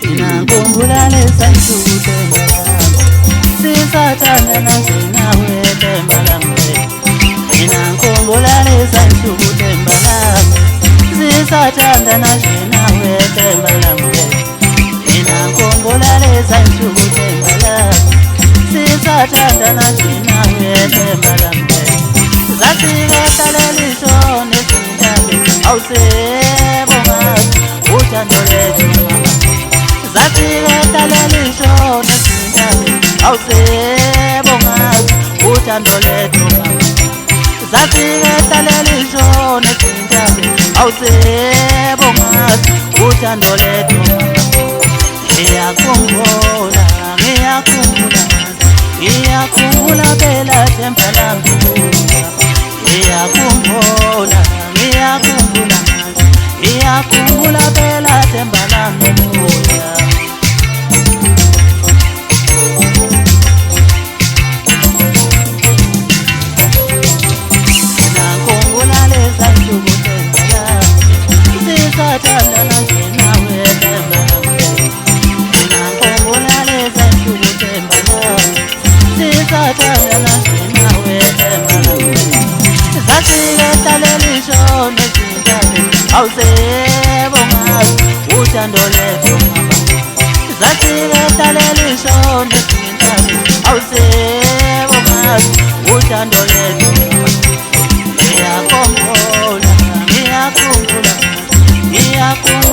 Ngikhumbula lesantsuku tembalanga sisathandana sinawe tembalanga. Ngikhumbula lesantsuku tembalanga sisathandana sinawe tembalanga. Ngikhumbula lesantsuku tembalanga sisathandana sinawe tembalanga. Zafika leliso nezintambi awusebonga uthando lethu mama. Zafika leliso nezintambi awusebonga uthando lethu mama. Zafika leliso nezintambi awusebonga uthando lethu mama. Ngiyakhumbula, ngiyakhumbula, ngiyakhumbula phela tembalanga. Ngiyakhumbula, ngiyakhumbula, ngiyakhumbula phela tembalanga moya. Ngikhumbula lesantsuku tembalanga sisathandana sinawe tembalanga. Ngikhumbula lesantsuku tembalanga sisathandana sinawe tembalanga. Zafika leliso nezintambi awusebonga uthando lethu mama. Zafika leliso nezintambi awusebonga uthando lethu mama. Ngiyakhumbula, ngiyakhumbula, ngiyakhumbula